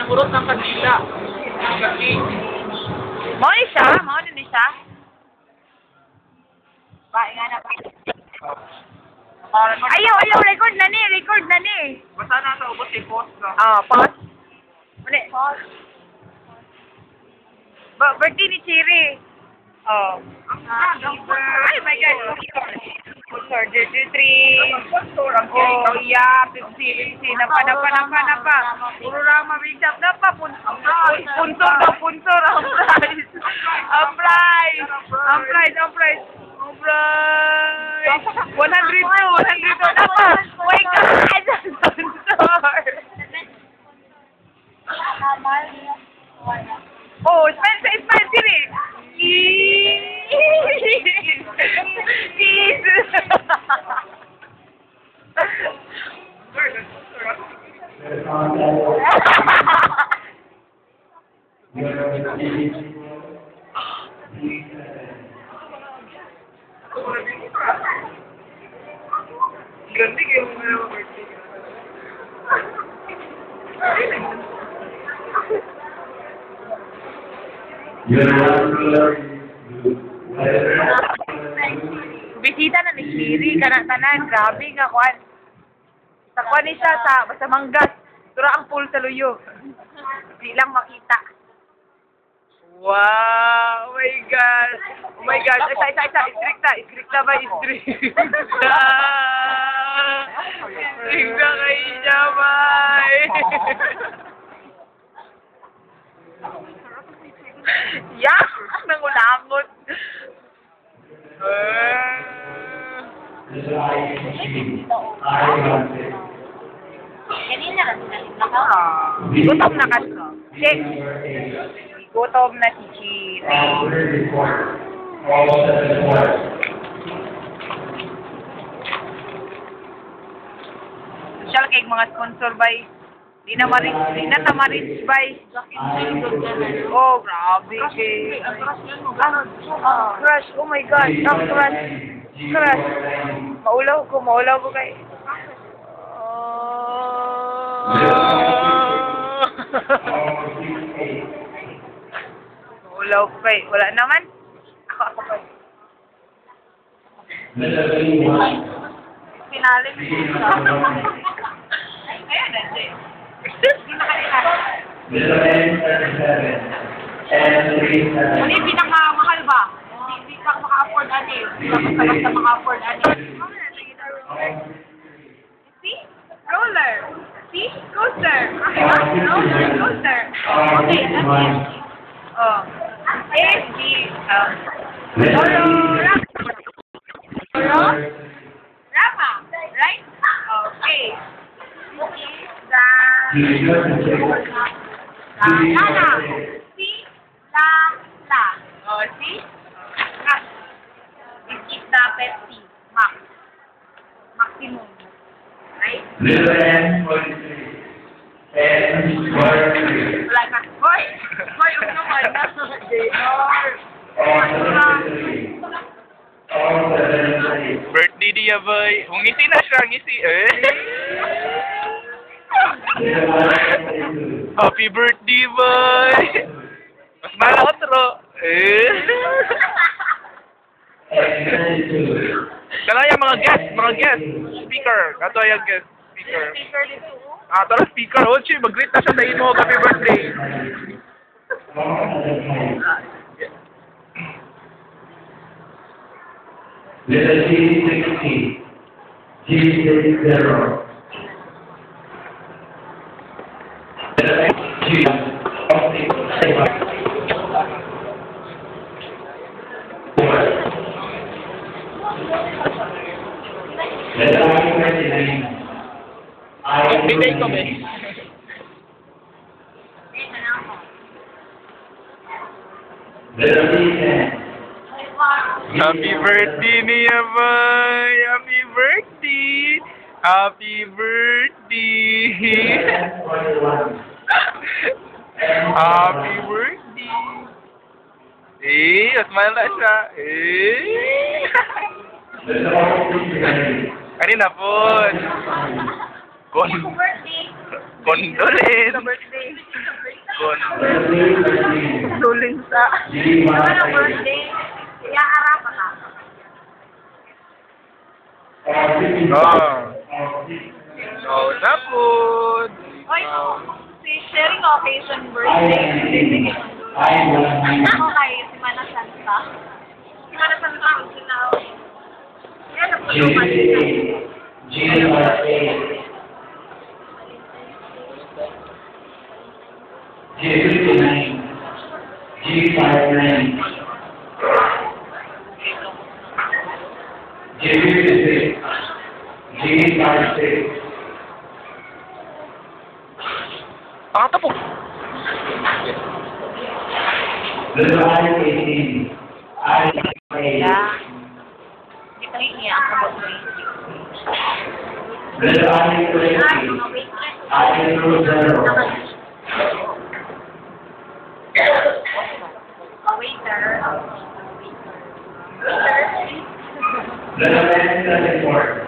Namurot ng kanila. Kasi, Mau ni siya? Mau ni siya? Bae nga na ba? Ayaw, record na ni. basta na sa ubos i-post ka. Pause. Muli. Birthday ni Chiri. Ay, my God. Sponsor, 3. Oh, yeah. 50. Napa. Puro rama, big shop. Napa, sponsor. Ang price. 102. Napa. Oh my God. Sponsor. Oh, smile, Chiri. Ganti kayo mga birthday. Bisita na ni Chiri, tanan, grabe nga kwan. Sa kwan ni siya, sa manggas. Tura ang pool sa luyo. Di lang makita. Wow! Oh my God! Istrikta ba? Istrikta kayo niya, bay! Yak! Nangulangot! Gutom na ka. Gutom na si Chiri. Social kay mga sponsor bay. Di na tamaris bay. Oh, grabe kay. Crush. Oh my God. Crush. Maulaw ko kay. Maulaw ko kay. Wala naman. Ako pa. Pinalim. Ayan na, Jay. Hindi nakalita. Ano yung pinakamahal ba? Hindi ka maka-afford ani. Hindi ka basta maka-afford ani. See? Roller. See? Coaster. Roller. Coaster. Okay, that's it. ASG. Rama. Right? Okay. Lala. See? La. Oh, see? This is the Pepsi Max. Maximum. Right? Wala ka. Hoy, ano naman na? Birthday niya, boy. Ngisi na siya, ngisi. Happy birthday, boy. Mas mahal otro. Kala yung mga guest. Speaker. Kato yung guest speaker. Tara speaker. Ochi, mag-greet na siya sa imo. Happy birthday. G60, G60. Bigay ko, be. Happy birthday niya, boy! Happy birthday! Happy birthday! Happy birthday! Smile na siya. Kanina po. Condolence. Sa birthday. Condolence. Dulin sa. Ano birthday? Kaya harap ka. Oh, na po. Oy, si sharing occasion birthday. Ako kay Simana Santa. Simana Santa ang sinaw. Yan ang puluman. Pakata po. Kaya, hindi ka niya ang kabot mo yung waiter.